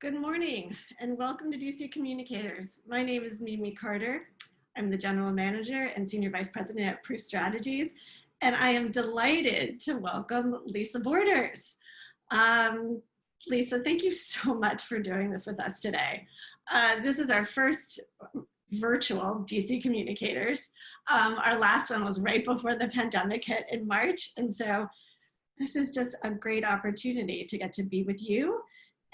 Good morning and welcome to DC Communicators. My name is Mimi Carter. I'm the General Manager and Senior Vice President at Proof Strategies, and I am delighted to welcome Lisa Borders. Lisa, thank you so much for doing this with us today. This is our first virtual DC Communicators. Our last one was right before the pandemic hit in March, and so this is just a great opportunity to get to be with you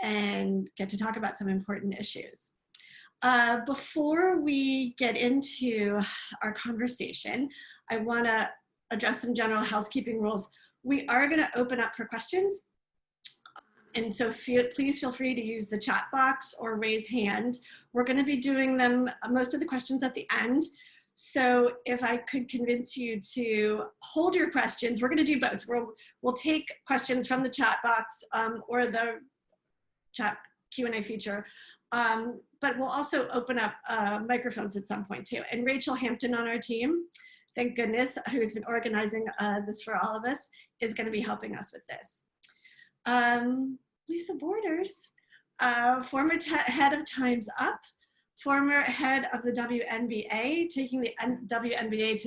and get to talk about some important issues. Before we get into our conversation, I want to address some general housekeeping rules. We are going to open up for questions. And so please feel free to use the chat box or raise hand. We're going to be doing them, most of the questions at the end. So if I could convince you to hold your questions, we're going to do both. We'll take questions from the chat box or the chat Q&A feature, but we'll also open up microphones at some point too. And Rachel Hampton on our team, thank goodness, who's been organizing this for all of us, is going to be helping us with this. Lisa Borders, former head of Time's Up, former head of the WNBA, taking the WNBA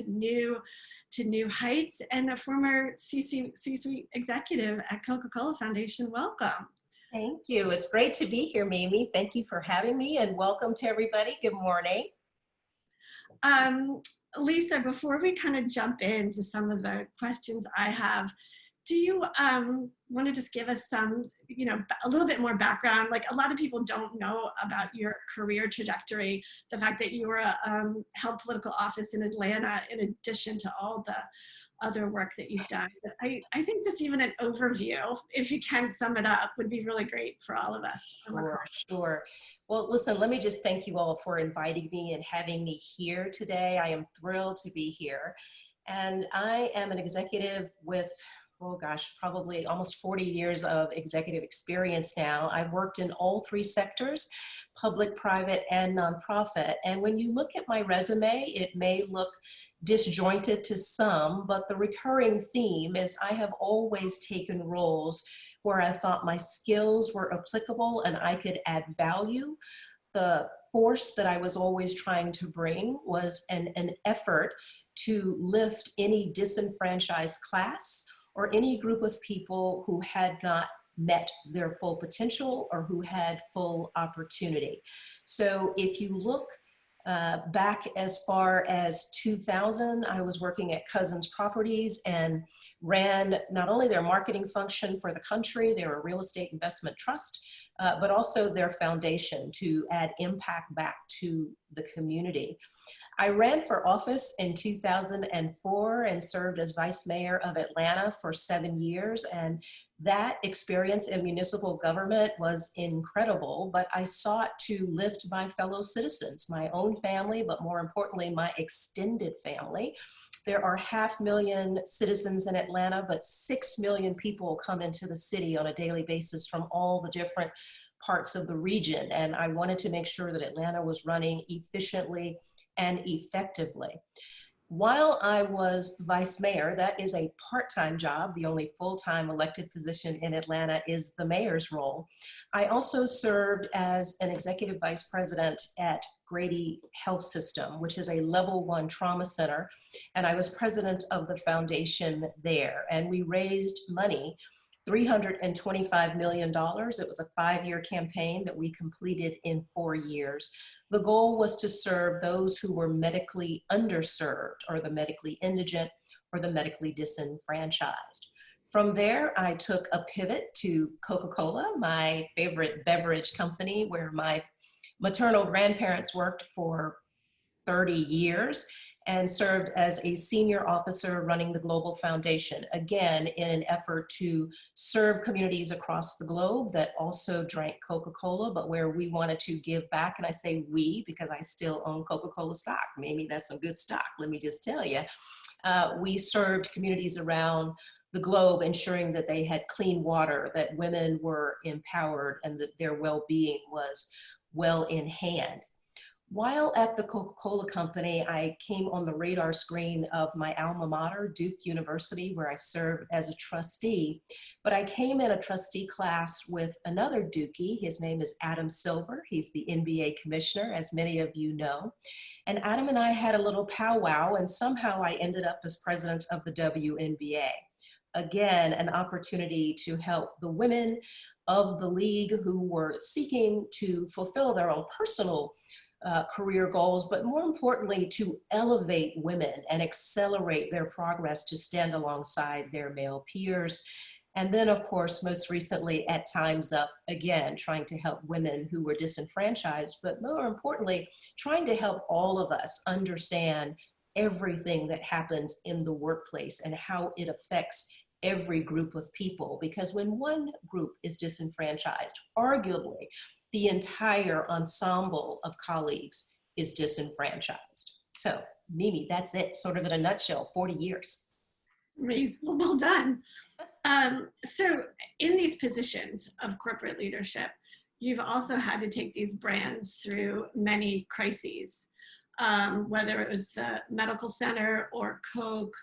to new heights, and a former C-suite executive at Coca-Cola Foundation. Welcome. Thank you. It's great to be here, Mimi. Thank you for having me, and welcome to everybody. Good morning. Lisa, before we kind of jump into some of the questions I have, do you want to just give us some, a little bit more background? Like, a lot of people don't know about your career trajectory, the fact that you were held political office in Atlanta in addition to all the other work that you've done. But I think just even an overview, if you can sum it up, would be really great for all of us. Sure. Well, listen, let me just thank you all for inviting me and having me here today. I am thrilled to be here. And I am an executive with, oh gosh, probably almost 40 years of executive experience now. I've worked in all three sectors: public, private, and nonprofit. And when you look at my resume, it may look disjointed to some, but the recurring theme is I have always taken roles where I thought my skills were applicable and I could add value. The force that I was always trying to bring was an effort to lift any disenfranchised class or any group of people who had not met their full potential or who had full opportunity. So if you look back as far as 2000, I was working at Cousins Properties and ran not only their marketing function for the country, they were a real estate investment trust, but also their foundation to add impact back to the community. I ran for office in 2004 and served as vice mayor of Atlanta for 7 years. And that experience in municipal government was incredible, but I sought to lift my fellow citizens, my own family, but more importantly, my extended family. There are 500,000 citizens in Atlanta, but 6 million people come into the city on a daily basis from all the different parts of the region. And I wanted to make sure that Atlanta was running efficiently and effectively. While I was vice mayor, that is a part-time job. The only full-time elected position in Atlanta is the mayor's role. I also served as an executive vice president at Grady Health System, which is a level 1 trauma center. And I was president of the foundation there. And we raised money, $325 million. It was a 5-year campaign that we completed in 4 years. The goal was to serve those who were medically underserved, or the medically indigent, or the medically disenfranchised. From there, I took a pivot to Coca-Cola, my favorite beverage company, where my maternal grandparents worked for 30 years, and served as a senior officer running the Global Foundation, again, in an effort to serve communities across the globe that also drank Coca-Cola, but where we wanted to give back. And I say we, because I still own Coca-Cola stock. Maybe that's some good stock, let me just tell you. We served communities around the globe, ensuring that they had clean water, that women were empowered, and that their well-being was well in hand. While at the Coca-Cola Company, I came on the radar screen of my alma mater, Duke University, where I served as a trustee. But I came in a trustee class with another Dookie. His name is Adam Silver. He's the NBA commissioner, as many of you know. And Adam and I had a little powwow, and somehow I ended up as president of the WNBA. Again, an opportunity to help the women of the league who were seeking to fulfill their own personal career goals, but more importantly, to elevate women and accelerate their progress to stand alongside their male peers. And then, of course, most recently at Time's Up, again, trying to help women who were disenfranchised, but more importantly, trying to help all of us understand everything that happens in the workplace and how it affects every group of people. Because when one group is disenfranchised, arguably, the entire ensemble of colleagues is disenfranchised. So, Mimi, that's it, sort of in a nutshell, 40 years. Amazing. Well done. So in these positions of corporate leadership, you've also had to take these brands through many crises, whether it was the medical center or Coke.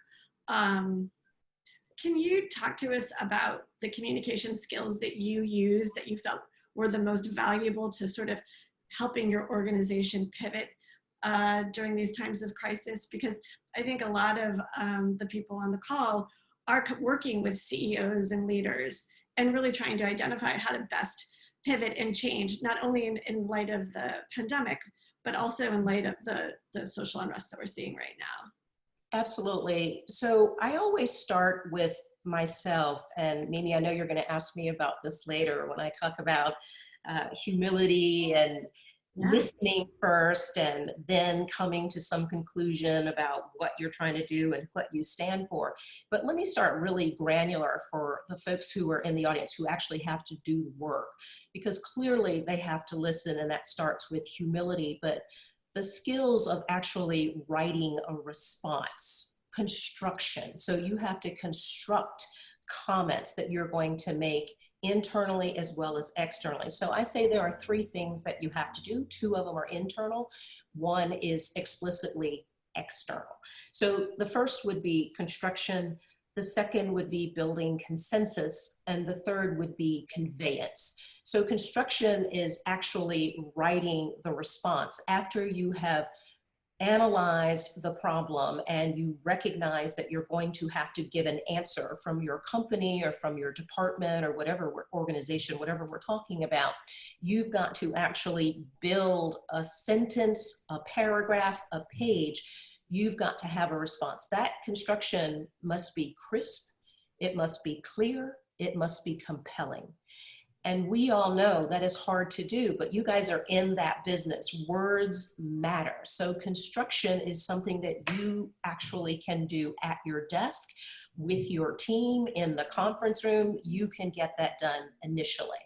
Can you talk to us about the communication skills that you used that you felt were the most valuable to sort of helping your organization pivot during these times of crisis? Because I think a lot of the people on the call are working with CEOs and leaders and really trying to identify how to best pivot and change, not only in light of the pandemic, but also in light of the social unrest that we're seeing right now. Absolutely. So I always start with myself, and Mimi, I know you're going to ask me about this later when I talk about humility and listening first and then coming to some conclusion about what you're trying to do and what you stand for. But let me start really granular for the folks who are in the audience who actually have to do the work, because clearly they have to listen, and that starts with humility. But the skills of actually writing a response, construction. So you have to construct comments that you're going to make internally as well as externally. So I say there are three things that you have to do. Two of them are internal. One is explicitly external. So the first would be construction. The second would be building consensus. And the third would be conveyance. So construction is actually writing the response after you have analyzed the problem and you recognize that you're going to have to give an answer from your company or from your department or whatever organization, whatever we're talking about. You've got to actually build a sentence, a paragraph, a page. You've got to have a response. That construction must be crisp, it must be clear, it must be compelling. And we all know that is hard to do, but you guys are in that business. Words matter. So construction is something that you actually can do at your desk with your team in the conference room. You can get that done initially.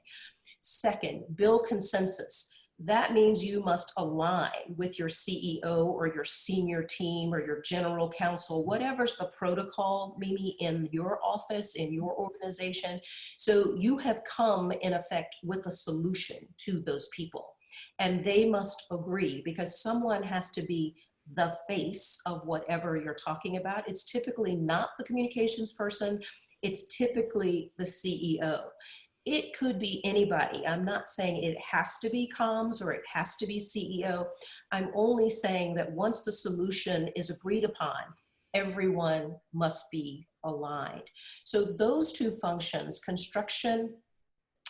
Second, build consensus. That means you must align with your CEO or your senior team or your general counsel, whatever's the protocol, Mimi, in your office, in your organization. So you have come in effect with a solution to those people, and they must agree, because someone has to be the face of whatever you're talking about. It's typically not the communications person. It's typically the CEO. It could be anybody. I'm not saying it has to be comms or it has to be CEO. I'm only saying that once the solution is agreed upon, everyone must be aligned. So those two functions, construction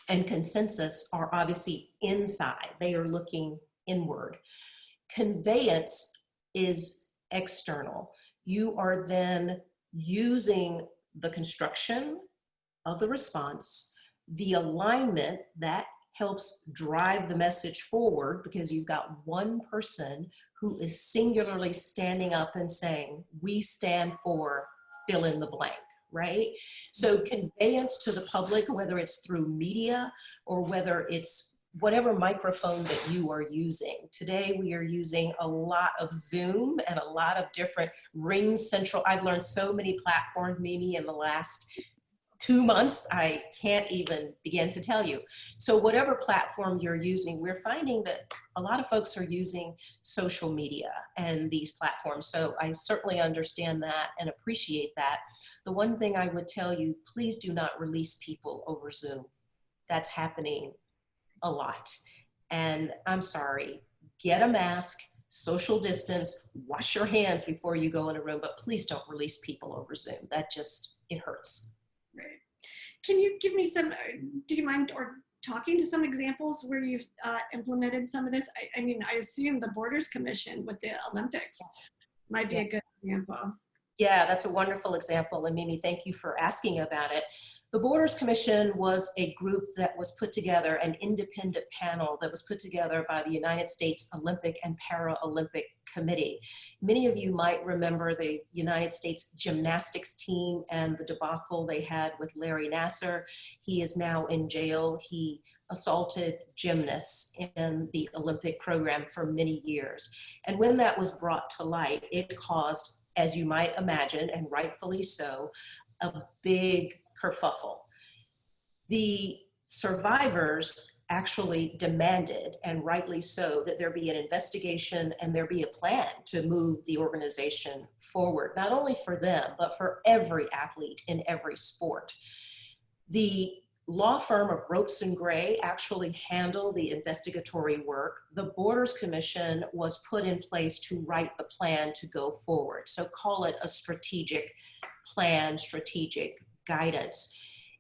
and consensus, are obviously inside. They are looking inward. Conveyance is external. You are then using the construction of the response, the alignment that helps drive the message forward, because you've got one person who is singularly standing up and saying, we stand for fill in the blank, right? So conveyance to the public, whether it's through media or whether it's whatever microphone that you are using. Today we are using a lot of Zoom and a lot of different Ring Central. I've learned so many platforms, Mimi, in the last 2 months, I can't even begin to tell you. So whatever platform you're using, we're finding that a lot of folks are using social media and these platforms. So I certainly understand that and appreciate that. The one thing I would tell you, please do not release people over Zoom. That's happening a lot. And I'm sorry, get a mask, social distance, wash your hands before you go in a room, but please don't release people over Zoom. That just, it hurts. Right. Can you give me some, do you mind or talking to some examples where you've implemented some of this? I mean, I assume the Borders Commission with the Olympics might be a good example. Yeah, that's a wonderful example. And Mimi, thank you for asking about it. The Borders Commission was a group that was put together, an independent panel that was put together by the United States Olympic and Paralympic Committee. Many of you might remember the United States gymnastics team and the debacle they had with Larry Nassar. He is now in jail. He assaulted gymnasts in the Olympic program for many years. And when that was brought to light, it caused, as you might imagine, and rightfully so, a big kerfuffle. The survivors actually demanded, and rightly so, that there be an investigation and there be a plan to move the organization forward, not only for them, but for every athlete in every sport. The law firm of Ropes and Gray actually handled the investigatory work. The Borders Commission was put in place to write the plan to go forward. So call it a strategic plan, strategic guidance.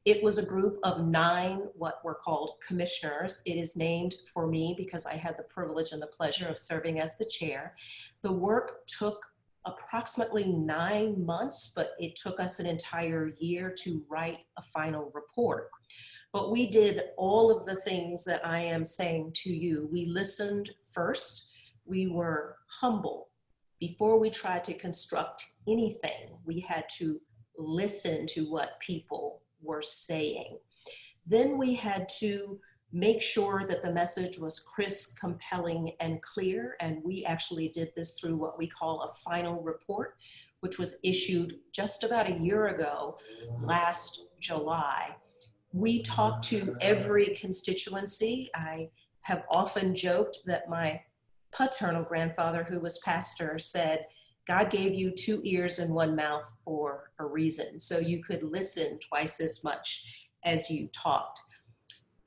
It was a group of 9 what were called commissioners. It is named for me because I had the privilege and the pleasure of serving as the chair. The work took approximately 9 months, but it took us an entire year to write a final report. But we did all of the things that I am saying to you. We listened first. We were humble. Before we tried to construct anything, we had to listen to what people were saying. Then we had to make sure that the message was crisp, compelling, and clear. And we actually did this through what we call a final report, which was issued just about a year ago, last July. We talked to every constituency. I have often joked that my paternal grandfather, who was pastor, said, God gave you 2 ears and 1 mouth for a reason. So you could listen twice as much as you talked.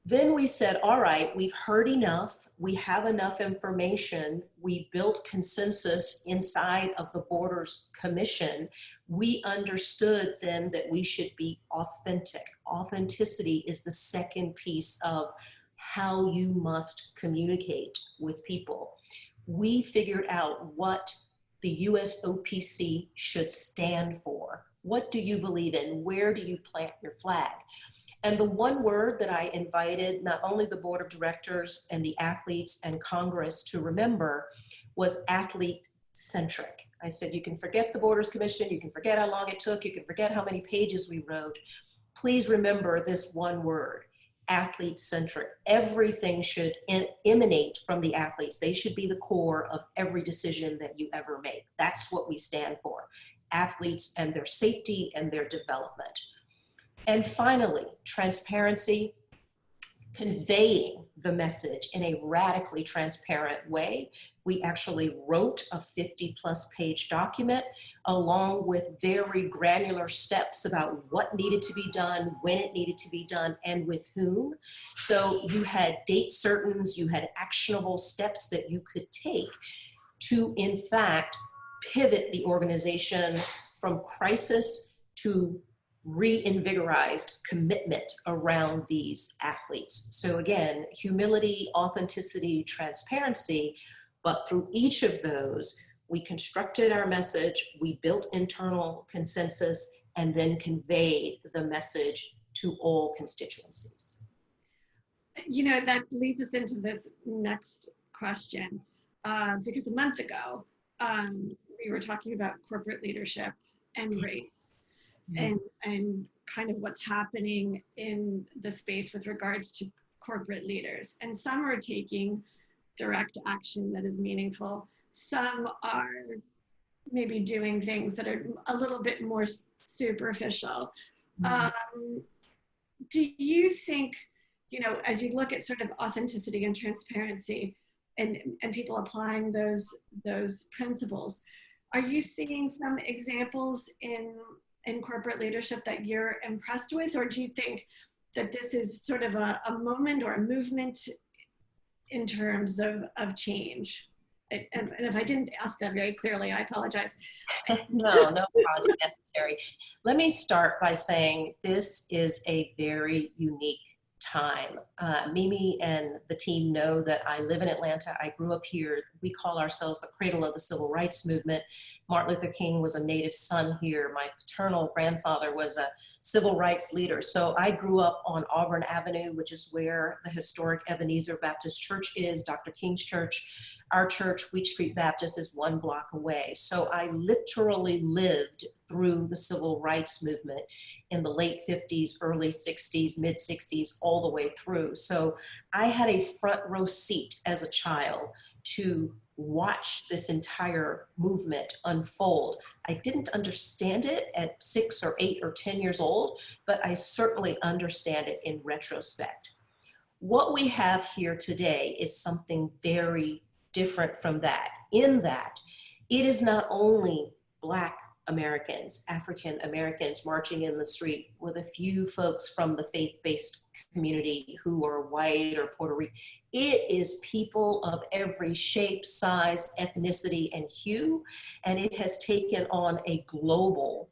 Then we said, all right, we've heard enough. We have enough information. We built consensus inside of the Borders Commission. We understood then that we should be authentic. Authenticity is the second piece of how you must communicate with people. We figured out what the USOPC should stand for. What do you believe in? Where do you plant your flag? And the one word that I invited not only the board of directors and the athletes and Congress to remember was athlete-centric. I said, you can forget the Borders Commission, you can forget how long it took, you can forget how many pages we wrote. Please remember this one word, athlete-centric. Everything should emanate from the athletes. They should be the core of every decision that you ever make. That's what we stand for, athletes and their safety and their development. And finally, transparency, conveying the message in a radically transparent way. We actually wrote a 50+ page document along with very granular steps about what needed to be done, when it needed to be done, and with whom. So you had date certains, you had actionable steps that you could take to, in fact, pivot the organization from crisis to reinvigorized commitment around these athletes. So again, humility, authenticity, transparency, but through each of those, we constructed our message, we built internal consensus, and then conveyed the message to all constituencies. You know, that leads us into this next question, because a month ago, we were talking about corporate leadership and race. And kind of what's happening in the space with regards to corporate leaders. And some are taking direct action that is meaningful. Some are maybe doing things that are a little bit more superficial. Mhm. Um, do you think, you know, as you look at sort of authenticity and transparency and people applying those principles, are you seeing some examples in corporate leadership that you're impressed with, or do you think that this is sort of a moment or a movement in terms of change? And if I didn't ask that very clearly, I apologize. No, no apology necessary. Let me start by saying this is a very unique time. Mimi and the team know that I live in Atlanta. I grew up here. We call ourselves the cradle of the civil rights movement. Martin Luther King was a native son here. My paternal grandfather was a civil rights leader. So I grew up on Auburn Avenue, which is where the historic Ebenezer Baptist Church is, Dr. King's church. Our church, Wheat Street Baptist, is 1 block away. So I literally lived through the civil rights movement in the late 50s, early 60s, mid 60s, all the way through. So I had a front row seat as a child to watch this entire movement unfold. I didn't understand it at 6 or 8 or 10 years old, but I certainly understand it in retrospect. What we have here today is something very different from that, in that it is not only Black Americans, African Americans marching in the street with a few folks from the faith-based community who are white or Puerto Rican. It is people of every shape, size, ethnicity, and hue, and it has taken on a global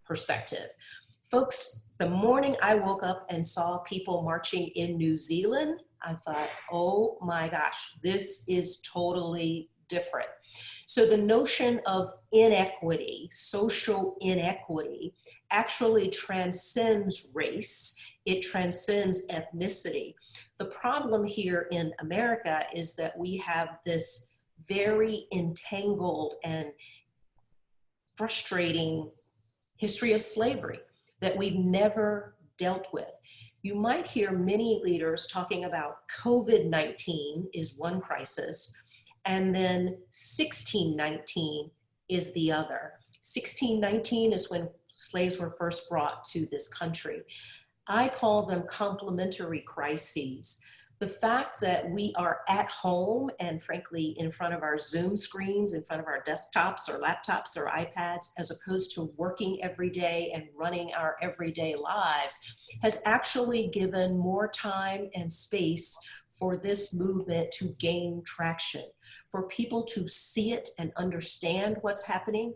perspective. Folks, the morning I woke up and saw people marching in New Zealand, I thought, oh my gosh, this is totally different. So the notion of inequity, social inequity, actually transcends race. It transcends ethnicity. The problem here in America is that we have this very entangled and frustrating history of slavery that we've never dealt with. You might hear many leaders talking about COVID-19 is one crisis, and then 1619 is the other. 1619 is when slaves were first brought to this country. I call them complementary crises. The fact that we are at home and frankly in front of our Zoom screens, in front of our desktops or laptops or iPads, as opposed to working every day and running our everyday lives, has actually given more time and space for this movement to gain traction, for people to see it and understand what's happening.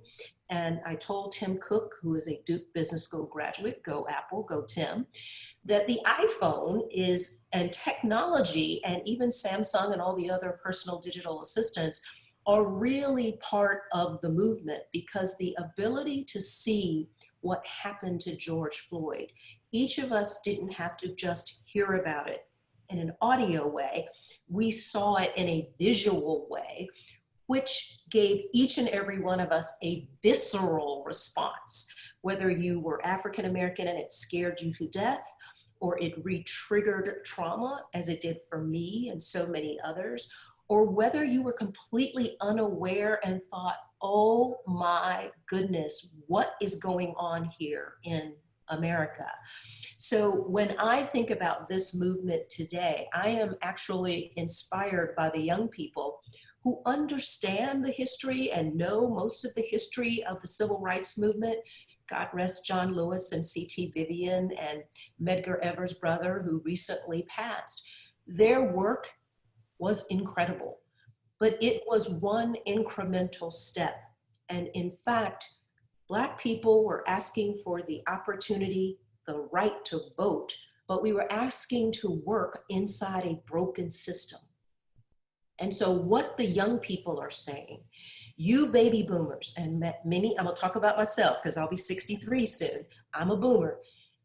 And I told Tim Cook, who is a Duke Business School graduate, go Apple, go Tim, that the iPhone is, and technology, and even Samsung and all the other personal digital assistants are really part of the movement, because the ability to see what happened to George Floyd, each of us didn't have to just hear about it in an audio way. We saw it in a visual way, which gave each and every one of us a visceral response, whether you were African American and it scared you to death, or it re-triggered trauma as it did for me and so many others, or whether you were completely unaware and thought, oh my goodness, what is going on here in America? So when I think about this movement today, I am actually inspired by the young people who understand the history and know most of the history of the civil rights movement. God rest John Lewis and C.T. Vivian and Medgar Evers' brother, who recently passed. Their work was incredible, but it was one incremental step. And in fact, Black people were asking for the opportunity, the right to vote, but we were asking to work inside a broken system. And so what the young people are saying, you baby boomers, and many, I'm gonna talk about myself because I'll be 63 soon, I'm a boomer.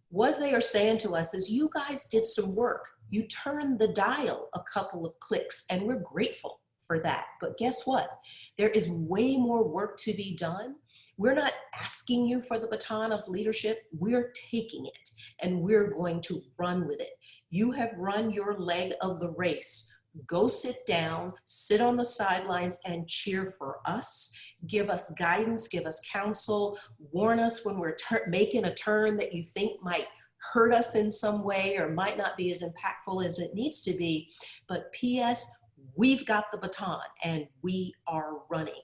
What they are saying to us is, you guys did some work. You turned the dial a couple of clicks, and we're grateful for that. But guess what? There is way more work to be done. We're not asking you for the baton of leadership, we're taking it, and we're going to run with it. You have run your leg of the race. Go sit down, sit on the sidelines and cheer for us. give us guidance, give us counsel, warn us when we're making a turn that you think might hurt us in some way or might not be as impactful as it needs to be. But P.S., we've got the baton and we are running.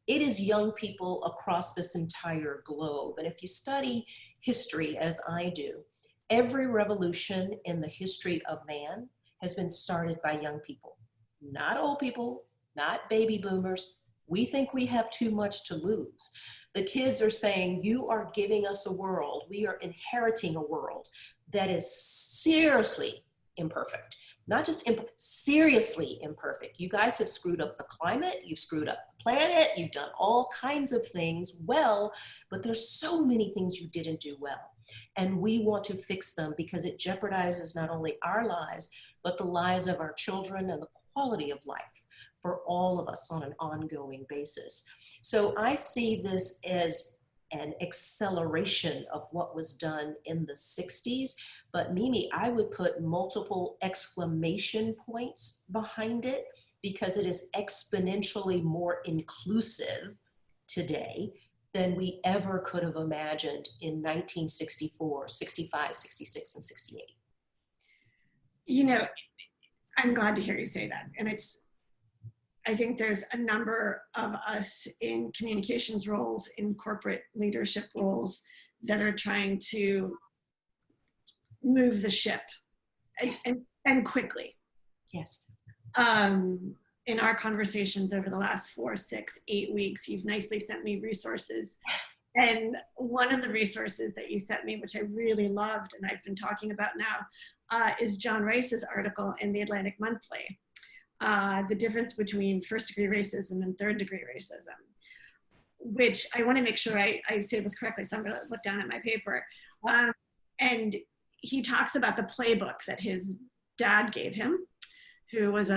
It is young people across this entire globe. And if you study history, as I do, every revolution in the history of man has been started by young people, not old people, not baby boomers. We think we have too much to lose. The kids are saying, you are giving us a world, we are inheriting a world that is seriously imperfect. Not just seriously imperfect. You guys have screwed up the climate, you've screwed up the planet, you've done all kinds of things well, but there's so many things you didn't do well. And we want to fix them because it jeopardizes not only our lives, but the lives of our children and the quality of life for all of us on an ongoing basis. So I see this as an acceleration of what was done in the 60s. But Mimi, I would put multiple exclamation points behind it because it is exponentially more inclusive today than we ever could have imagined in 1964, 65, 66, and 68. You know, I'm glad to hear you say that. And I think there's a number of us in communications roles, in corporate leadership roles that are trying to move the ship and quickly. Yes. In our conversations over the last 4, 6, 8 weeks, you've nicely sent me resources. And one of the resources that you sent me, which I really loved and I've been talking about now, is John Rice's article in the Atlantic Monthly. The difference between first-degree racism and third-degree racism, which I want to make sure I say this correctly, so I'm going to look down at my paper. And he talks about the playbook that his dad gave him, who was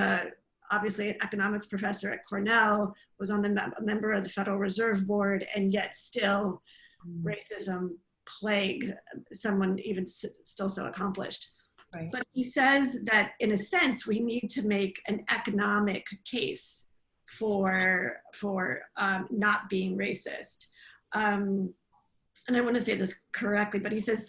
obviously an economics professor at Cornell, was on a member of the Federal Reserve Board, and yet still racism plagued someone even still so accomplished. Right. But he says that in a sense, we need to make an economic case for not being racist. And I want to say this correctly, but he says,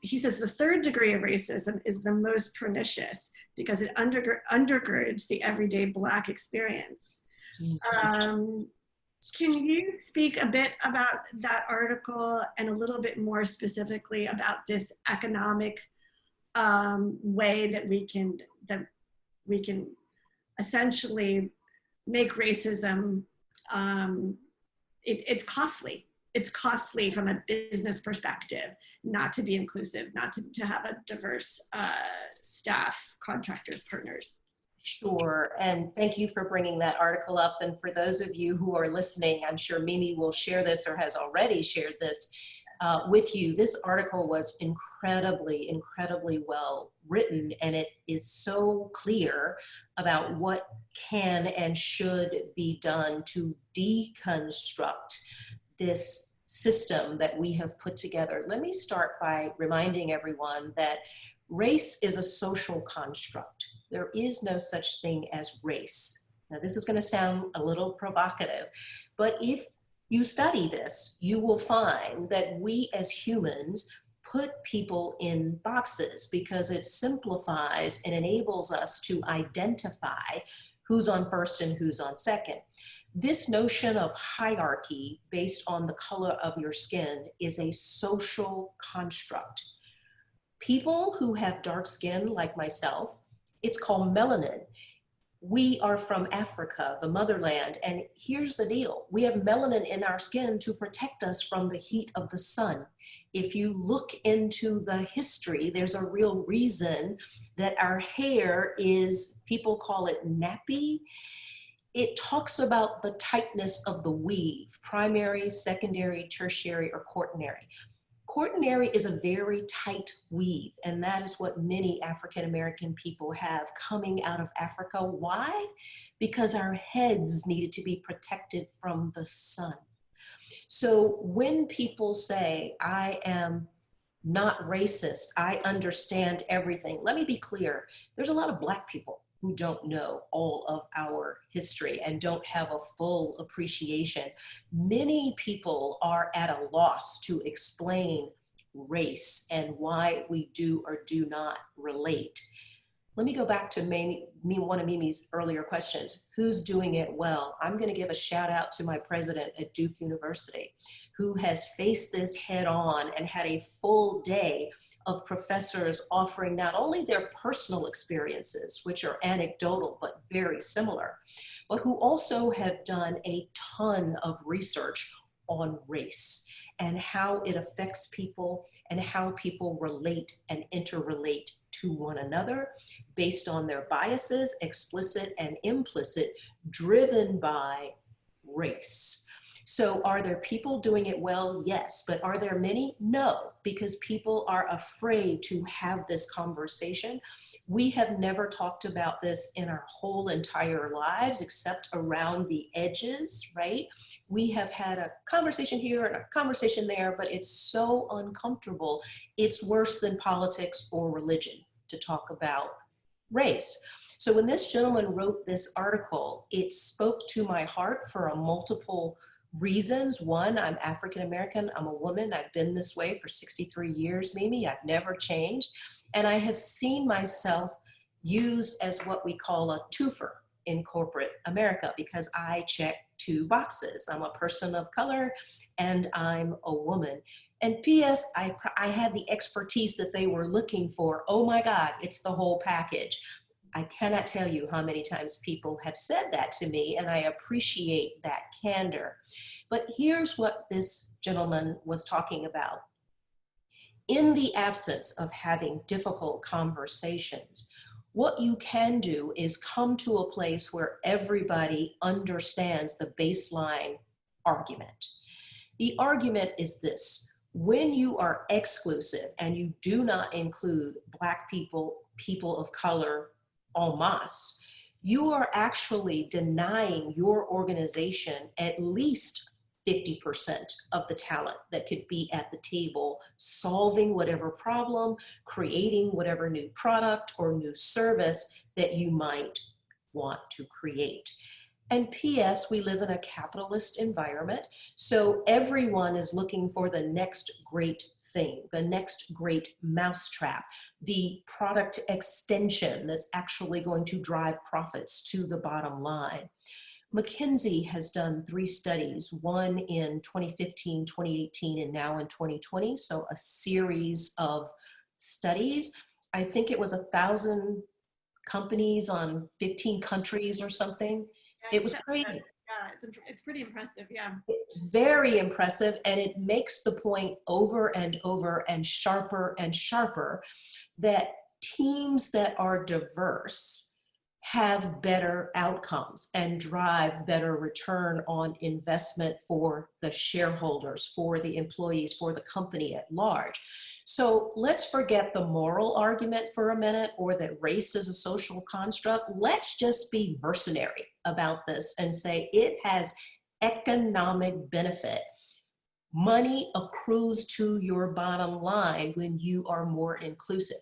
he says the third degree of racism is the most pernicious because it undergirds the everyday Black experience. Can you speak a bit about that article and a little bit more specifically about this economic way that we can essentially make racism, it's costly. It's costly from a business perspective, not to be inclusive, not to have a diverse staff, contractors, partners. Sure, and thank you for bringing that article up. And for those of you who are listening, I'm sure Mimi will share this or has already shared this with you. This article was incredibly, incredibly well written, and it is so clear about what can and should be done to deconstruct this system that we have put together. Let me start by reminding everyone that race is a social construct. There is no such thing as race. Now, this is going to sound a little provocative, but if you study this, you will find that we as humans put people in boxes because it simplifies and enables us to identify who's on first and who's on second. This notion of hierarchy based on the color of your skin is a social construct. People who have dark skin, like myself, it's called melanin. We are from Africa, the motherland, and here's the deal. We have melanin in our skin to protect us from the heat of the sun. If you look into the history, there's a real reason that our hair is, people call it nappy. It talks about the tightness of the weave, primary, secondary, tertiary, or quaternary. Quaternary is a very tight weave, and that is what many African-American people have coming out of Africa. Why? Because our heads needed to be protected from the sun. So when people say, I am not racist, I understand everything, let me be clear, there's a lot of Black people who don't know all of our history and don't have a full appreciation. Many people are at a loss to explain race and why we do or do not relate. Let me go back to one of Mimi's earlier questions. Who's doing it well? I'm going to give a shout out to my president at Duke University, who has faced this head on and had a full day of professors offering not only their personal experiences, which are anecdotal but very similar, but who also have done a ton of research on race and how it affects people and how people relate and interrelate to one another based on their biases, explicit and implicit, driven by race. So are there people doing it well? Yes. But are there many? No, because people are afraid to have this conversation. We have never talked about this in our whole entire lives, except around the edges, right? We have had a conversation here and a conversation there, but it's so uncomfortable. It's worse than politics or religion to talk about race. So when this gentleman wrote this article, it spoke to my heart for a multiple reasons. One, I'm African American, I'm a woman, I've been this way for 63 years, Mimi, I've never changed. And I have seen myself used as what we call a twofer in corporate America because I check two boxes. I'm a person of color and I'm a woman. And P.S., I had the expertise that they were looking for. Oh my God, it's the whole package. I cannot tell you how many times people have said that to me, and I appreciate that candor. But here's what this gentleman was talking about. In the absence of having difficult conversations, what you can do is come to a place where everybody understands the baseline argument. The argument is this: when you are exclusive and you do not include Black people, people of color, en masse, you are actually denying your organization at least 50% of the talent that could be at the table, solving whatever problem, creating whatever new product or new service that you might want to create. And P.S., we live in a capitalist environment, so everyone is looking for the next great thing, the next great mousetrap, the product extension that's actually going to drive profits to the bottom line. McKinsey has done 3 studies, one in 2015, 2018, and now in 2020, so a series of studies. I think it was 1,000 companies on 15 countries or something. It was crazy. Yeah, it's pretty impressive, yeah. It's very impressive, and it makes the point over and over and sharper that teams that are diverse have better outcomes and drive better return on investment for the shareholders, for the employees, for the company at large. So let's forget the moral argument for a minute, or that race is a social construct. Let's just be mercenary about this and say it has economic benefit. Money accrues to your bottom line when you are more inclusive.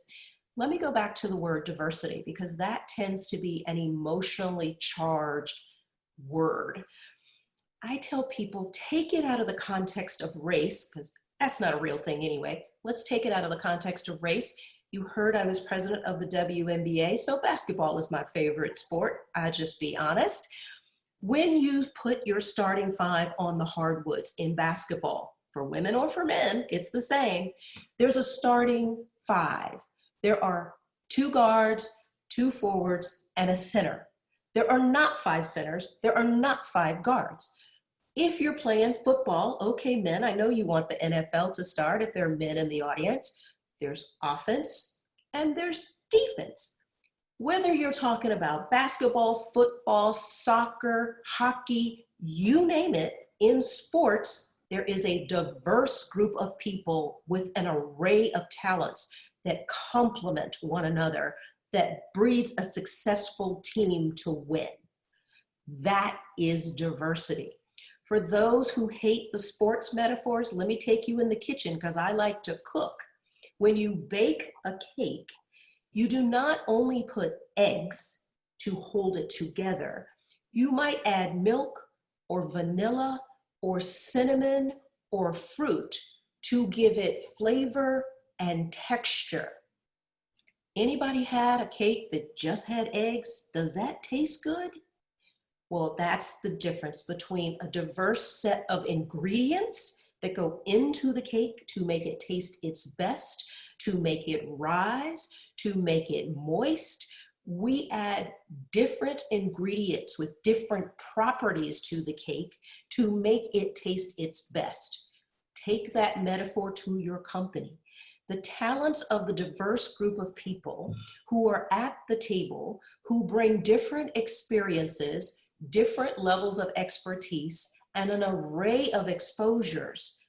Let me go back to the word diversity, because that tends to be an emotionally charged word. I tell people, take it out of the context of race, because that's not a real thing anyway. Let's take it out of the context of race. You heard I was president of the WNBA, so basketball is my favorite sport. I'll just be honest. When you put your starting 5 on the hardwoods in basketball, for women or for men, it's the same. There's a starting 5. There are 2 guards, 2 forwards, and a center. There are not 5 centers. There are not 5 guards. If you're playing football, okay, men, I know you want the NFL to start if there are men in the audience. There's offense and there's defense. Whether you're talking about basketball, football, soccer, hockey, you name it, in sports, there is a diverse group of people with an array of talents that complement one another, that breeds a successful team to win. That is diversity. For those who hate the sports metaphors, let me take you in the kitchen because I like to cook. When you bake a cake, you do not only put eggs to hold it together. You might add milk or vanilla or cinnamon or fruit to give it flavor and texture. Anybody had a cake that just had eggs? Does that taste good? Well, that's the difference between a diverse set of ingredients that go into the cake to make it taste its best, to make it rise, to make it moist. We add different ingredients with different properties to the cake to make it taste its best. Take that metaphor to your company. The talents of the diverse group of people who are at the table, who bring different experiences, different levels of expertise, and an array of exposures,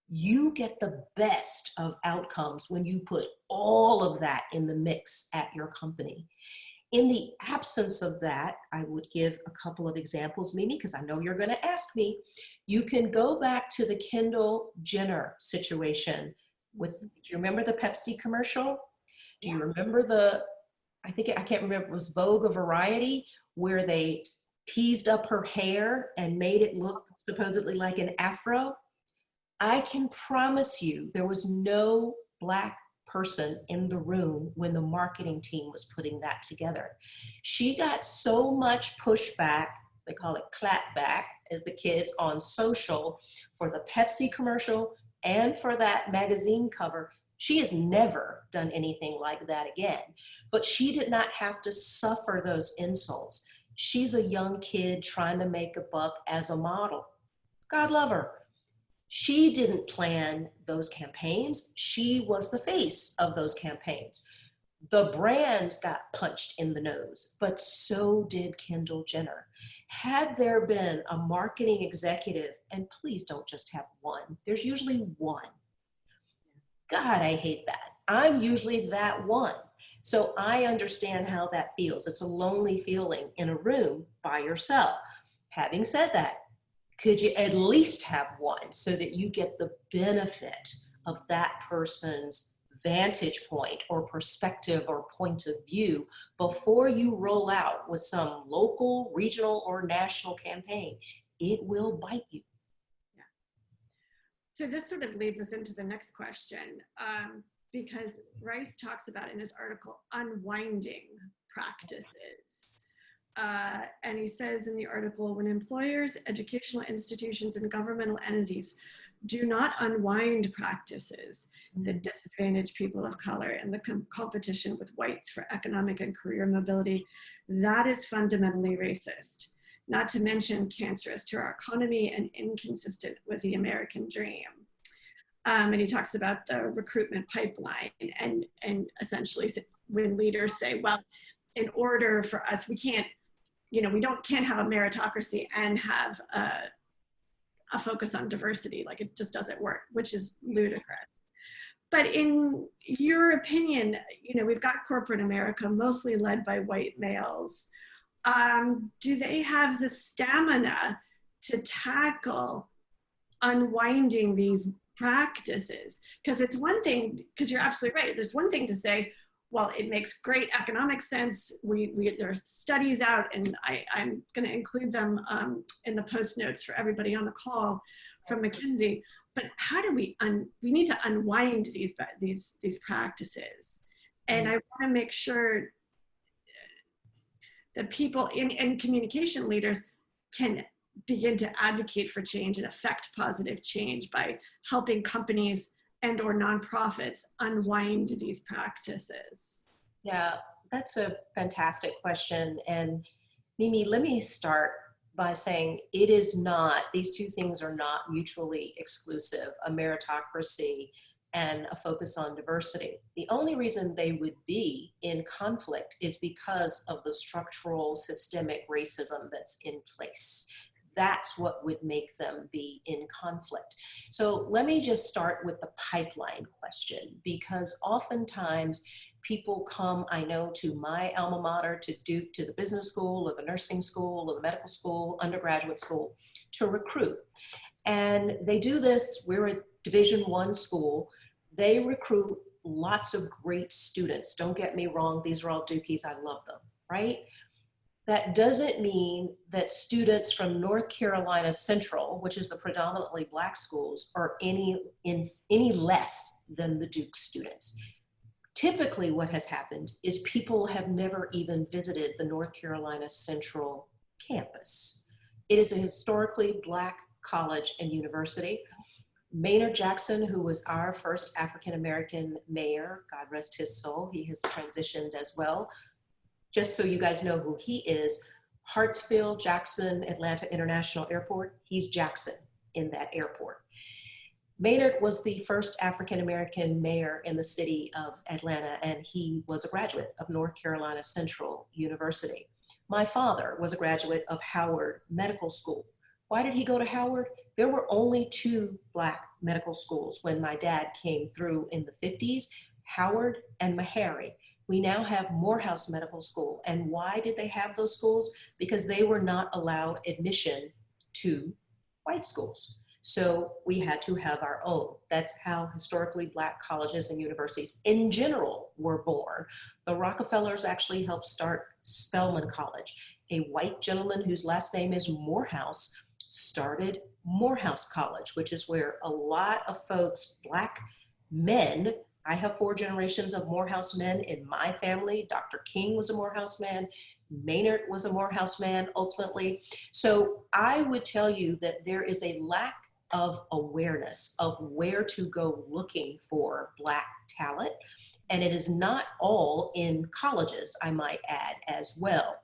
you get the best of outcomes when you put all of that in the mix at your company. In the absence of that, I would give a couple of examples, Mimi, because I know you're going to ask me. You can go back to the Kendall Jenner situation with, do you remember the Pepsi commercial? Do you remember I can't remember, it was Vogue or Variety, where they teased up her hair and made it look supposedly like an afro? I can promise you there was no Black person in the room when the marketing team was putting that together. She got so much pushback, they call it clapback, as the kids on social, for the Pepsi commercial and for that magazine cover. She has never done anything like that again, but she did not have to suffer those insults. She's a young kid trying to make a buck as a model. God love her. She didn't plan those campaigns. She was the face of those campaigns. The brands got punched in the nose, but so did Kendall Jenner. Had there been a marketing executive, and please don't just have one, there's usually one. God, I hate that. I'm usually that one. So I understand how that feels. It's a lonely feeling in a room by yourself. Having said that, could you at least have one so that you get the benefit of that person's vantage point or perspective or point of view before you roll out with some local, regional, or national campaign? It will bite you. Yeah. So this sort of leads us into the next question, because Rice talks about in his article unwinding practices. And he says in the article, when employers, educational institutions, and governmental entities do not unwind practices that disadvantage people of color in the competition with whites for economic and career mobility, that is fundamentally racist, not to mention cancerous to our economy and inconsistent with the American dream. And he talks about the recruitment pipeline and essentially when leaders say, well, in order for us, we can't have a meritocracy and have a focus on diversity. Like, it just doesn't work, which is ludicrous. But in your opinion, we've got corporate America mostly led by white males. Do they have the stamina to tackle unwinding these practices? Because it's one thing, because you're absolutely right. There's one thing to say, well, it makes great economic sense. There are studies out, and I'm going to include them in the post notes for everybody on the call from McKinsey. But how do we need to unwind these practices? And I want to make sure that people and communication leaders can begin to advocate for change and affect positive change by helping companies and or nonprofits unwind these practices? Yeah, that's a fantastic question. And Mimi, let me start by saying these two things are not mutually exclusive, a meritocracy and a focus on diversity. The only reason they would be in conflict is because of the structural systemic racism that's in place. That's what would make them be in conflict. So let me just start with the pipeline question, because oftentimes people come, I know, to my alma mater, to Duke, to the business school or the nursing school or the medical school, undergraduate school, to recruit. And they do this, we're a Division I school, they recruit lots of great students. Don't get me wrong, these are all Dukies, I love them, right? that doesn't mean that students from North Carolina Central, which is the predominantly Black schools, are any less than the Duke students. Typically what has happened is people have never even visited the North Carolina Central campus. It is a historically Black college and university. Maynard Jackson, who was our first African-American mayor, God rest his soul, he has transitioned as well. Just so you guys know who he is, Hartsfield Jackson Atlanta International Airport, he's Jackson in that airport. Maynard was the first African-American mayor in the city of Atlanta, and he was a graduate of North Carolina Central University. My father was a graduate of Howard Medical School. Why did he go to Howard? There were only 2 Black medical schools when my dad came through in the 50s, Howard and Meharry. We now have Morehouse Medical School. And why did they have those schools? Because they were not allowed admission to white schools. So we had to have our own. That's how historically Black colleges and universities in general were born. The Rockefellers actually helped start Spelman College. A white gentleman whose last name is Morehouse started Morehouse College, which is where a lot of folks, Black men, I have 4 generations of Morehouse men in my family. Dr. King was a Morehouse man. Maynard was a Morehouse man ultimately. So I would tell you that there is a lack of awareness of where to go looking for Black talent. And it is not all in colleges, I might add as well.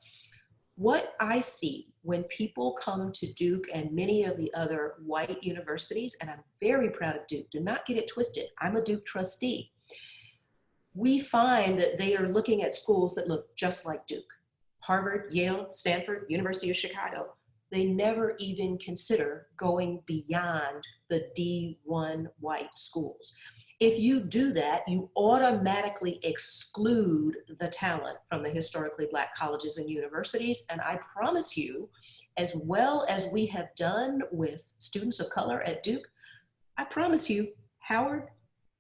What I see when people come to Duke and many of the other white universities, and I'm very proud of Duke, do not get it twisted, I'm a Duke trustee. We find that they are looking at schools that look just like Duke. Harvard, Yale, Stanford, University of Chicago. They never even consider going beyond the D1 white schools. If you do that, you automatically exclude the talent from the historically Black colleges and universities. And I promise you, as well as we have done with students of color at Duke, I promise you, Howard,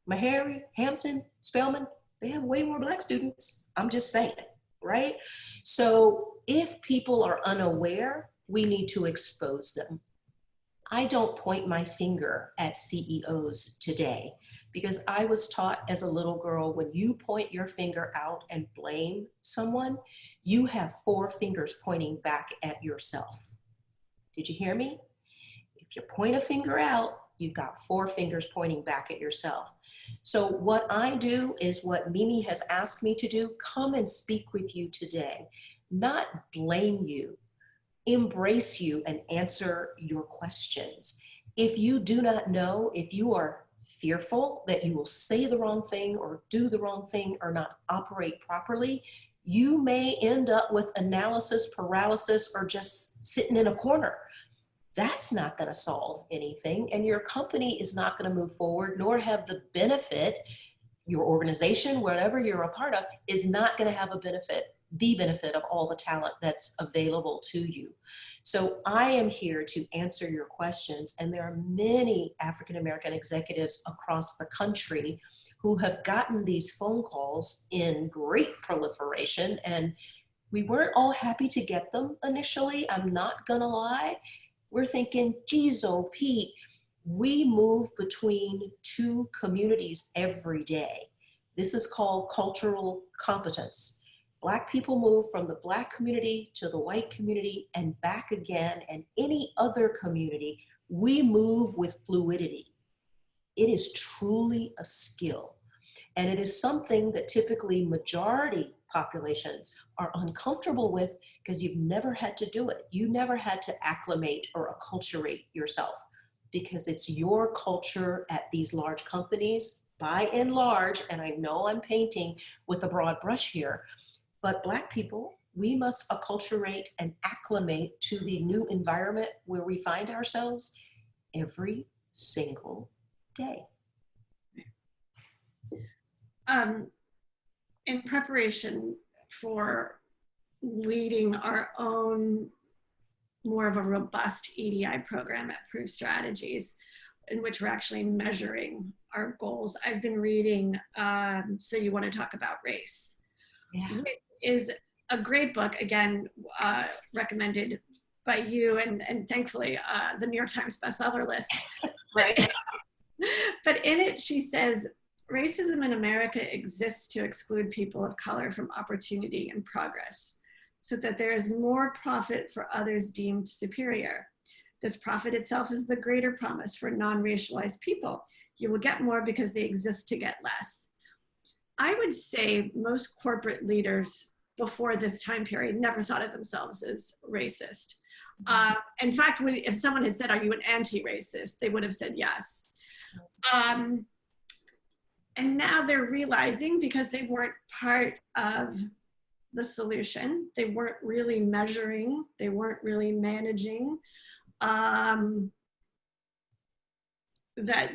Meharry, Hampton, Spelman, they have way more Black students. I'm just saying, right? So if people are unaware, we need to expose them. I don't point my finger at CEOs today because I was taught as a little girl, when you point your finger out and blame someone, you have 4 fingers pointing back at yourself. Did you hear me? If you point a finger out, you've got 4 fingers pointing back at yourself. So what I do is what Mimi has asked me to do, come and speak with you today, not blame you, embrace you and answer your questions. If you do not know, if you are fearful that you will say the wrong thing or do the wrong thing or not operate properly, you may end up with analysis paralysis or just sitting in a corner. That's not going to solve anything, and your company is not going to move forward nor have the benefit. Your organization, whatever you're a part of, is not going to have the benefit of all the talent that's available to you. So I am here to answer your questions, and there are many African-American executives across the country who have gotten these phone calls in great proliferation, and we weren't all happy to get them initially, I'm not gonna lie. We're thinking, geez, oh Pete, we move between 2 communities every day. This is called cultural competence. Black people move from the Black community to the white community and back again, and any other community, we move with fluidity. It is truly a skill. And it is something that typically majority populations are uncomfortable with because you've never had to do it. You never had to acclimate or acculturate yourself because it's your culture at these large companies, by and large, and I know I'm painting with a broad brush here, but Black people, we must acculturate and acclimate to the new environment where we find ourselves every single day. In preparation for leading our own more of a robust EDI program at Proof Strategies, in which we're actually measuring our goals, I've been reading So You Want to Talk About Race, Yeah. which is a great book, again, recommended by you and thankfully the New York Times bestseller list. Right. But in it, she says, racism in America exists to exclude people of color from opportunity and progress, so that there is more profit for others deemed superior. This profit itself is the greater promise for non-racialized people. You will get more because they exist to get less. I would say most corporate leaders before this time period never thought of themselves as racist. In fact, if someone had said, are you an anti-racist? They would have said yes. And now they're realizing, because they weren't part of the solution, they weren't really measuring, they weren't really managing, that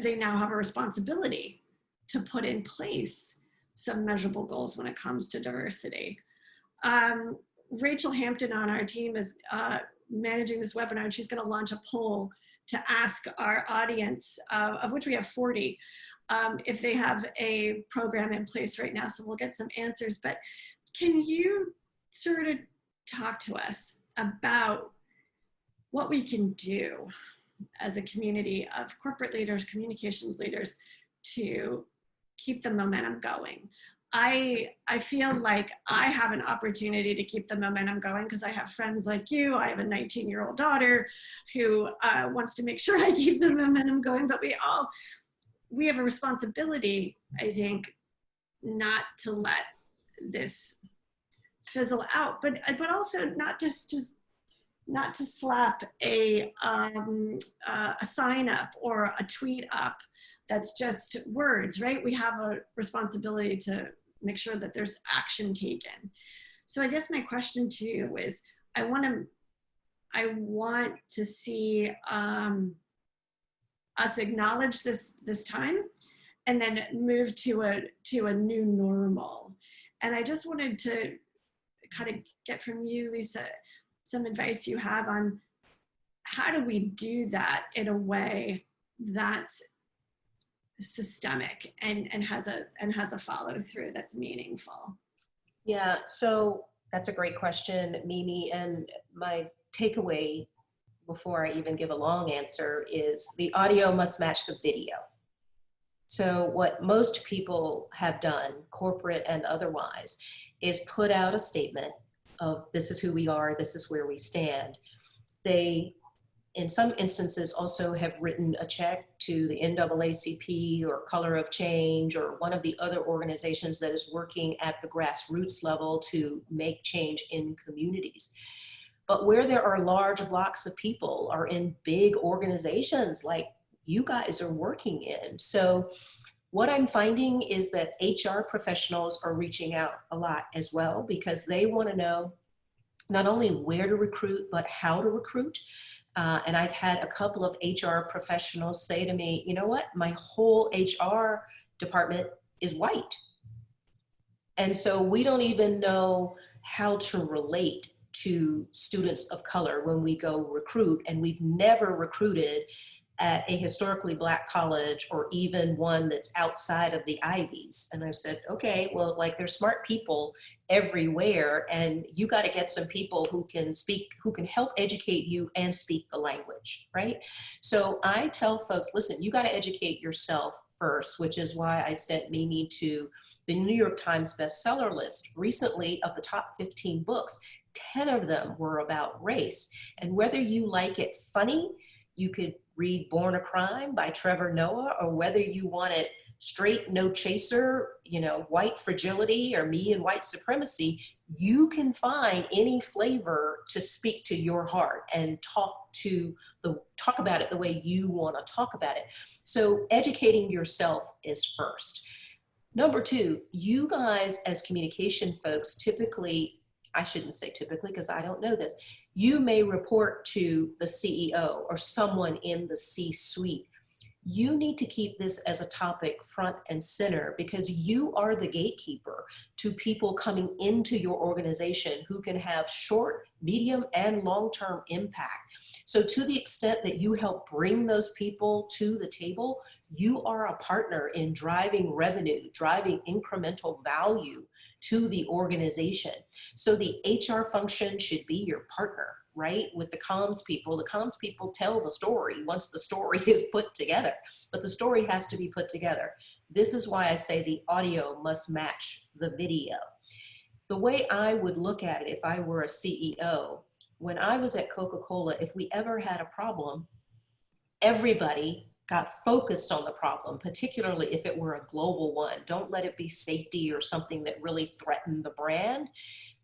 they now have a responsibility to put in place some measurable goals when it comes to diversity. Rachel Hampton on our team is managing this webinar, and she's going to launch a poll to ask our audience, of which we have 40, if they have a program in place right now. So we'll get some answers, but can you sort of talk to us about what we can do as a community of corporate leaders, communications leaders, to keep the momentum going? I feel like I have an opportunity to keep the momentum going because I have friends like you. I have a 19-year-old daughter who wants to make sure I keep the momentum going, but we have a responsibility, I think, not to let this fizzle out, but also not just not to slap a sign up or a tweet up that's just words, right? We have a responsibility to make sure that there's action taken. So I guess my question to you is, I want to see us acknowledge this time and then move to a new normal. And I just wanted to kind of get from you, Lisa, some advice you have on how do we do that in a way that's systemic and has a follow through that's meaningful. Yeah, so that's a great question, Mimi. And my takeaway before I even give a long answer is the audio must match the video. So what most people have done, corporate and otherwise, is put out a statement of this is who we are, this is where we stand. They, in some instances, also have written a check to the NAACP or Color of Change or one of the other organizations that is working at the grassroots level to make change in communities. But where there are large blocks of people are in big organizations like you guys are working in. So what I'm finding is that HR professionals are reaching out a lot as well, because they want to know not only where to recruit, but how to recruit. And I've had a couple of HR professionals say to me, you know what, my whole HR department is white. And so we don't even know how to relate to students of color when we go recruit, and we've never recruited at a historically Black college or even one that's outside of the Ivies. And I said, okay, well, like there's smart people everywhere, and you got to get some people who can speak, who can help educate you and speak the language, right? So I tell folks, listen, you got to educate yourself first, which is why I sent Mimi to the New York Times bestseller list recently. Of the top 15 books, 10 of them were about race. And whether you like it funny, you could read Born a Crime by Trevor Noah, or whether you want it straight, no chaser, you know, white fragility or me and white supremacy, you can find any flavor to speak to your heart and talk about it the way you want to talk about it. So educating yourself is first. Number two, you guys as communication folks typically, I shouldn't say typically because I don't know this, you may report to the CEO or someone in the C-suite. You need to keep this as a topic front and center because you are the gatekeeper to people coming into your organization who can have short, medium, and long-term impact. So to the extent that you help bring those people to the table, you are a partner in driving revenue, driving incremental value to the organization. So the HR function should be your partner, right? With the comms people tell the story once the story is put together, but the story has to be put together. This is why I say the audio must match the video. The way I would look at it if I were a CEO, when I was at Coca-Cola, if we ever had a problem, everybody got focused on the problem, particularly if it were a global one. Don't let it be safety or something that really threatened the brand.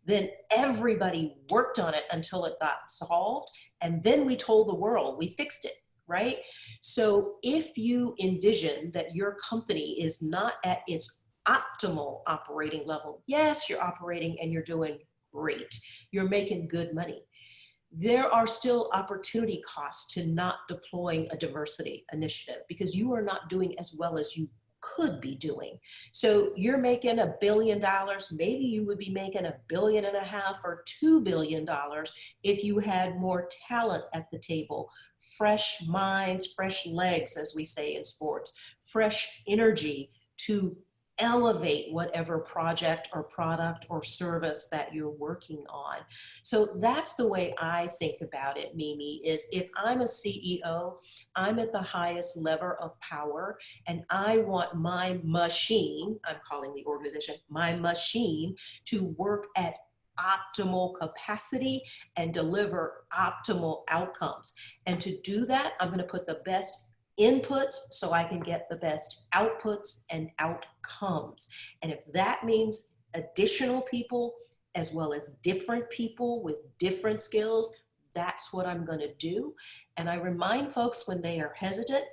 Then everybody worked on it until it got solved. And then we told the world we fixed it, right? So if you envision that your company is not at its optimal operating level, yes, you're operating and you're doing great. You're making good money. There are still opportunity costs to not deploying a diversity initiative because you are not doing as well as you could be doing. So you're making $1 billion, maybe you would be making $1.5 billion or $2 billion if you had more talent at the table, fresh minds, fresh legs, as we say in sports, fresh energy to elevate whatever project or product or service that you're working on. So that's the way I think about it, Mimi, is if I'm a CEO, I'm at the highest lever of power and I want my machine, I'm calling the organization, my machine to work at optimal capacity and deliver optimal outcomes. And to do that, I'm going to put the best inputs so I can get the best outputs and outcomes. And if that means additional people as well as different people with different skills, that's what I'm going to do. And I remind folks when they are hesitant,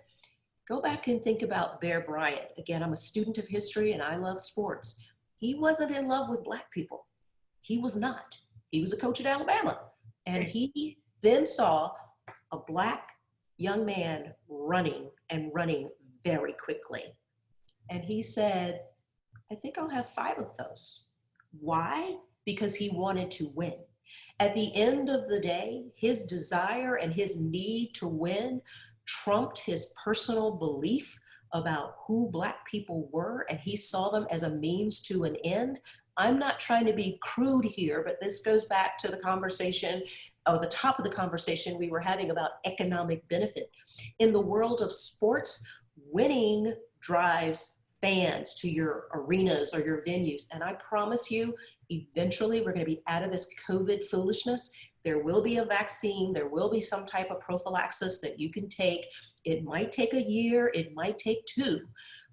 go back and think about Bear Bryant. Again, I'm a student of history and I love sports. He wasn't in love with Black people. He was not. He was a coach at Alabama. And he then saw a Black young man running and running very quickly. And he said, I think I'll have 5 of those. Why? Because he wanted to win. At the end of the day, his desire and his need to win trumped his personal belief about who Black people were, and he saw them as a means to an end. I'm not trying to be crude here, but this goes back to the conversation, or the top of the conversation we were having about economic benefit. In the world of sports, winning drives fans to your arenas or your venues. And I promise you, eventually we're going to be out of this COVID foolishness. There will be a vaccine. There will be some type of prophylaxis that you can take. It might take a year. It might take 2.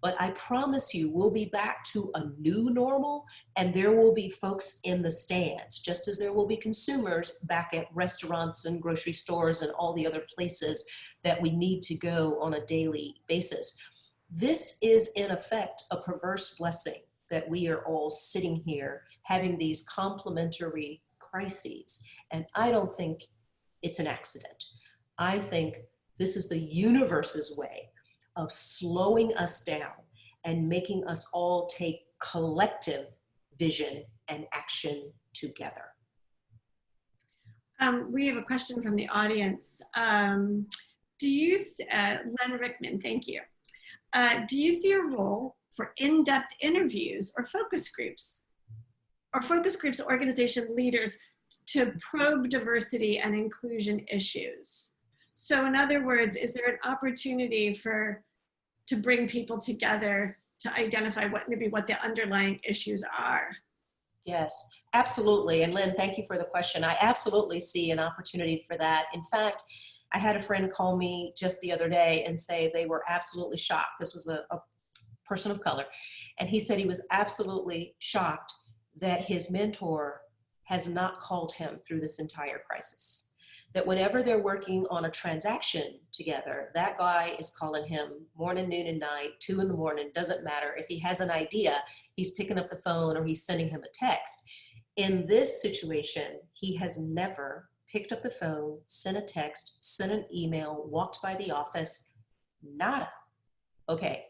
But I promise you, we'll be back to a new normal, and there will be folks in the stands, just as there will be consumers back at restaurants and grocery stores and all the other places that we need to go on a daily basis. This is, in effect, a perverse blessing that we are all sitting here having these complementary crises. And I don't think it's an accident. I think this is the universe's way of slowing us down and making us all take collective vision and action together. We have a question from the audience. Len Rickman, thank you. Do you see a role for in-depth interviews or focus groups organization leaders to probe diversity and inclusion issues? So in other words, is there an opportunity to bring people together to identify what the underlying issues are? Yes, absolutely. And Lynn, thank you for the question. I absolutely see an opportunity for that. In fact, I had a friend call me just the other day and say they were absolutely shocked. This was a person of color. And he said he was absolutely shocked that his mentor has not called him through this entire crisis. That whenever they're working on a transaction together, that guy is calling him morning, noon, and night, 2 in the morning, doesn't matter. If he has an idea, he's picking up the phone or he's sending him a text. In this situation, he has never picked up the phone, sent a text, sent an email, walked by the office, nada. Okay,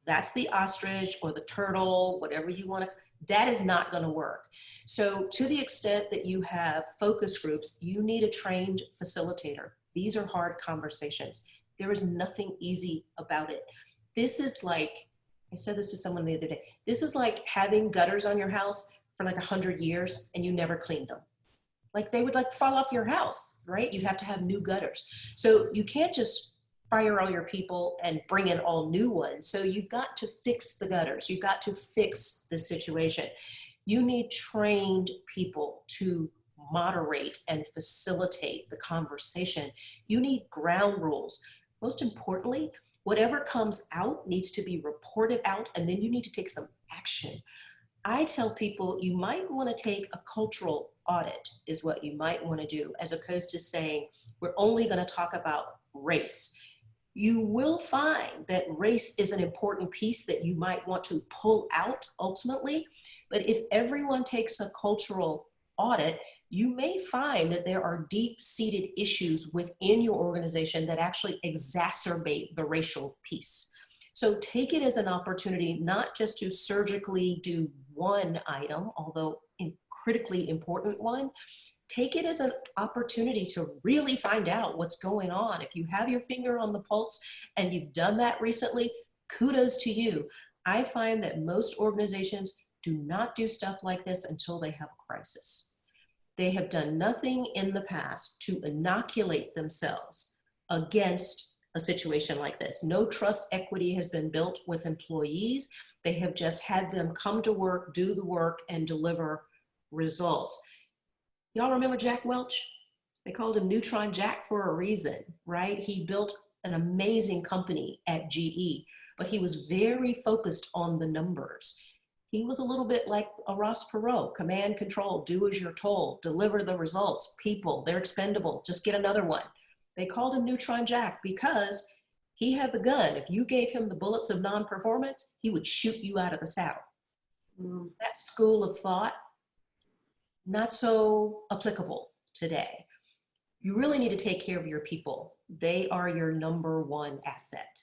that's the ostrich or the turtle, whatever you want to, that is not going to work. So to the extent that you have focus groups, you need a trained facilitator. These are hard conversations. There is nothing easy about it. This is like, I said this to someone the other day, this is like having gutters on your house for like 100 years and you never cleaned them. Like they would like fall off your house, right? You'd have to have new gutters. So you can't just fire all your people and bring in all new ones. So you've got to fix the gutters. You've got to fix the situation. You need trained people to moderate and facilitate the conversation. You need ground rules. Most importantly, whatever comes out needs to be reported out, and then you need to take some action. I tell people you might want to take a cultural audit is what you might want to do, as opposed to saying we're only going to talk about race. You will find that race is an important piece that you might want to pull out ultimately, but if everyone takes a cultural audit, you may find that there are deep-seated issues within your organization that actually exacerbate the racial piece. So take it as an opportunity not just to surgically do one item, although a critically important one. Take it as an opportunity to really find out what's going on. If you have your finger on the pulse and you've done that recently, kudos to you. I find that most organizations do not do stuff like this until they have a crisis. They have done nothing in the past to inoculate themselves against a situation like this. No trust equity has been built with employees. They have just had them come to work, do the work, and deliver results. Y'all remember Jack Welch? They called him Neutron Jack for a reason, right? He built an amazing company at GE, but he was very focused on the numbers. He was a little bit like a Ross Perot, command, control, do as you're told, deliver the results, people, they're expendable, just get another one. They called him Neutron Jack because he had the gun. If you gave him the bullets of non-performance, he would shoot you out of the saddle. That school of thought, not so applicable today. You really need to take care of your people. They are your number one asset.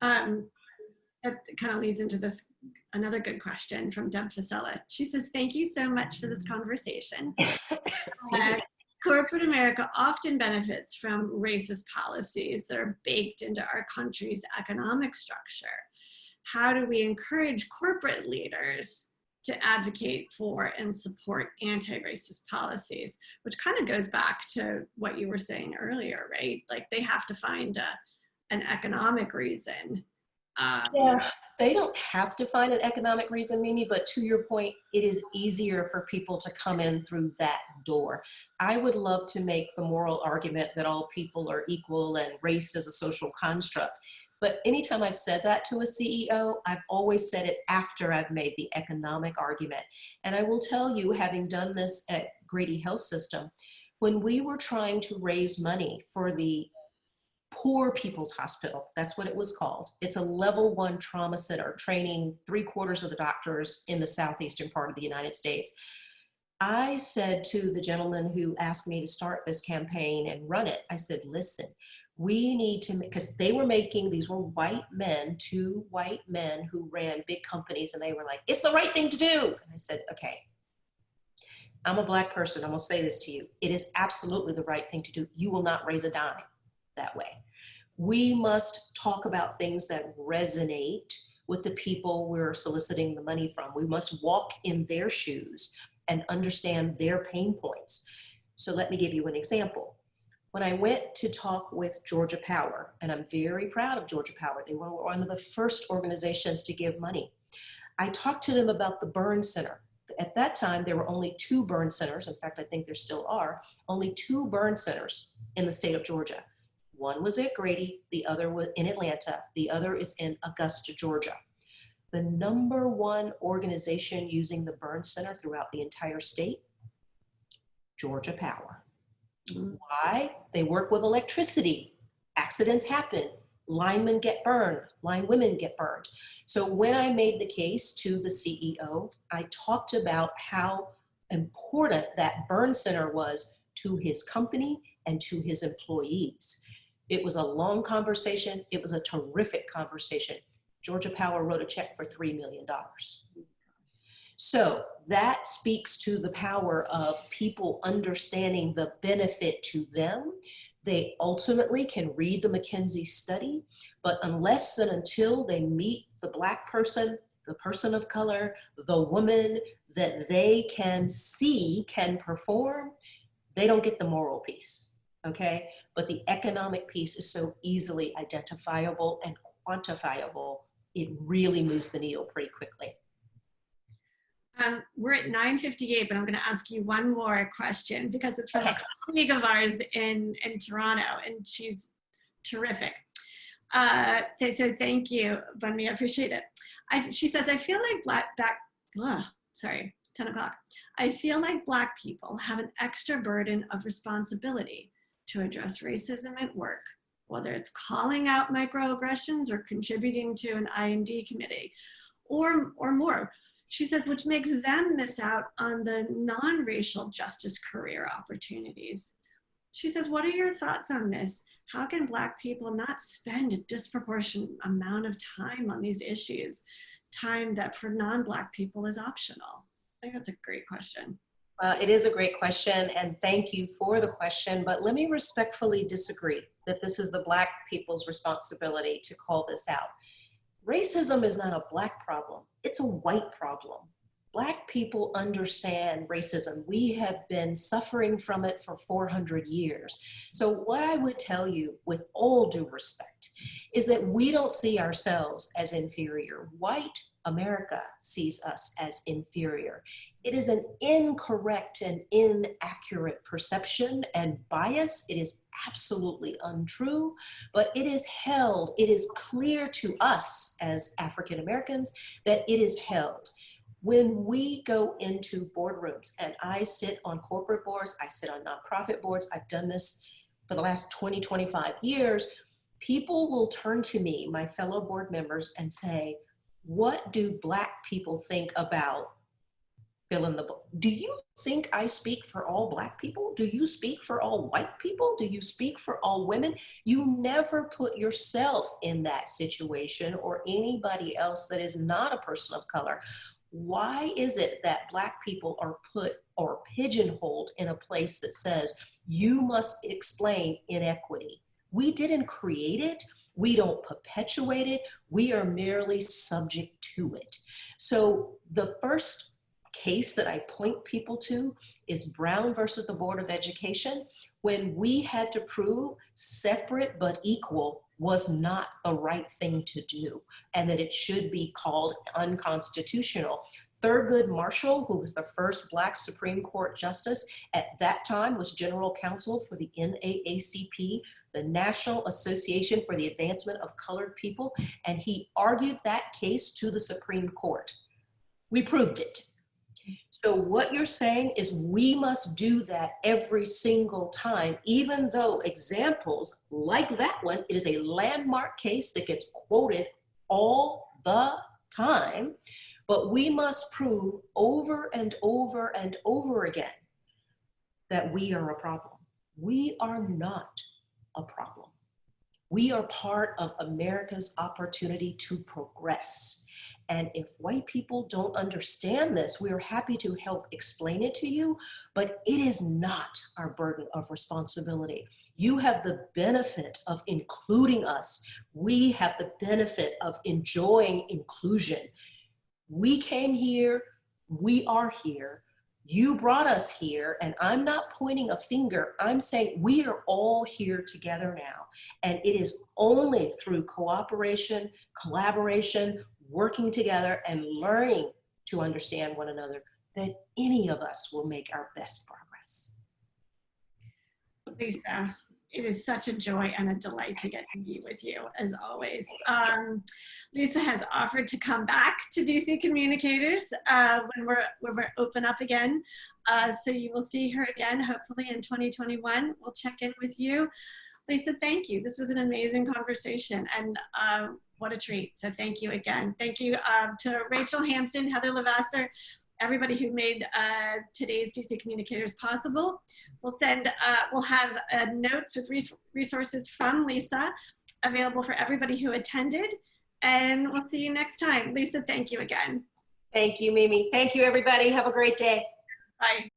That kind of leads into this, another good question from Deb Facella. She says, thank you so much for this conversation. Corporate America often benefits from racist policies that are baked into our country's economic structure. How do we encourage corporate leaders to advocate for and support anti-racist policies? Which kind of goes back to what you were saying earlier, right? Like they have to find an economic reason. Yeah, they don't have to find an economic reason, Mimi, but to your point, it is easier for people to come in through that door. I would love to make the moral argument that all people are equal and race is a social construct. But anytime I've said that to a CEO, I've always said it after I've made the economic argument. And I will tell you, having done this at Grady Health System, when we were trying to raise money for the Poor People's Hospital, that's what it was called. It's a level 1 trauma center, training 3/4 of the doctors in the southeastern part of the United States. I said to the gentleman who asked me to start this campaign and run it, I said, listen, we need to, because they were making, these were white men, 2 white men who ran big companies, and they were like, it's the right thing to do. And I said, okay, I'm a Black person. I'm gonna say this to you. It is absolutely the right thing to do. You will not raise a dime that way. We must talk about things that resonate with the people we're soliciting the money from. We must walk in their shoes and understand their pain points. So let me give you an example. When I went to talk with Georgia Power, and I'm very proud of Georgia Power, they were one of the first organizations to give money. I talked to them about the burn center. At that time, there were only 2 burn centers. In fact, I think there still are, only 2 burn centers in the state of Georgia. One was at Grady, the other was in Atlanta, the other is in Augusta, Georgia. The number 1 organization using the burn center throughout the entire state, Georgia Power. Why? They work with electricity. Accidents happen. Linemen get burned. Line women get burned. So when I made the case to the CEO, I talked about how important that burn center was to his company and to his employees. It was a long conversation. It was a terrific conversation. Georgia Power wrote a check for $3 million. So that speaks to the power of people understanding the benefit to them. They ultimately can read the McKinsey study, but unless and until they meet the Black person, the person of color, the woman that they can see can perform, they don't get the moral piece, okay? But the economic piece is so easily identifiable and quantifiable, it really moves the needle pretty quickly. We're at 9:58, but I'm going to ask you one more question because it's from a colleague of ours in Toronto, and she's terrific. So thank you, Bunmi, I appreciate it. She says, I feel like 10 o'clock. I feel like Black people have an extra burden of responsibility to address racism at work, whether it's calling out microaggressions or contributing to an I&D committee or more. She says, which makes them miss out on the non-racial justice career opportunities. She says, what are your thoughts on this? How can Black people not spend a disproportionate amount of time on these issues, time that for non-Black people is optional? I think that's a great question. It is a great question, and thank you for the question, but let me respectfully disagree that this is the Black people's responsibility to call this out. Racism is not a Black problem, it's a white problem. Black people understand racism. We have been suffering from it for 400 years. So what I would tell you with all due respect is that we don't see ourselves as inferior. White America sees us as inferior. It is an incorrect and inaccurate perception and bias. It is absolutely untrue, but it is clear to us as African Americans that it is held. When we go into boardrooms, and I sit on corporate boards, I sit on nonprofit boards, I've done this for the last 20, 25 years, people will turn to me, my fellow board members, and say, what do Black people think about fill in the book? Do you think I speak for all Black people? Do you speak for all white people? Do you speak for all women? You never put yourself in that situation or anybody else that is not a person of color. Why is it that Black people are put or pigeonholed in a place that says you must explain inequity? We didn't create it. We don't perpetuate it. We are merely subject to it. So the first case that I point people to is Brown versus the Board of Education, when we had to prove separate but equal was not the right thing to do, and that it should be called unconstitutional. Thurgood Marshall, who was the first Black Supreme Court justice at that time, was general counsel for the NAACP, the National Association for the Advancement of Colored People, and he argued that case to the Supreme Court. We proved it. So what you're saying is we must do that every single time, even though examples like that one, it is a landmark case that gets quoted all the time, but we must prove over and over and over again that we are a problem. We are not a problem. We are part of America's opportunity to progress. And if white people don't understand this, we are happy to help explain it to you, but it is not our burden of responsibility. You have the benefit of including us. We have the benefit of enjoying inclusion. We came here, we are here. You brought us here, and I'm not pointing a finger. I'm saying we are all here together now. And it is only through cooperation, collaboration, working together and learning to understand one another that any of us will make our best progress. Lisa, it is such a joy and a delight to get to be with you, as always. Lisa has offered to come back to DC Communicators when we're open up again. So you will see her again, hopefully in 2021. We'll check in with you. Lisa, thank you. This was an amazing conversation, and what a treat. So thank you again. Thank you to Rachel Hampton, Heather Lavasser, everybody who made today's DC Communicators possible. We'll have notes with resources from Lisa available for everybody who attended, and we'll see you next time. Lisa, thank you again. Thank you, Mimi. Thank you, everybody. Have a great day. Bye.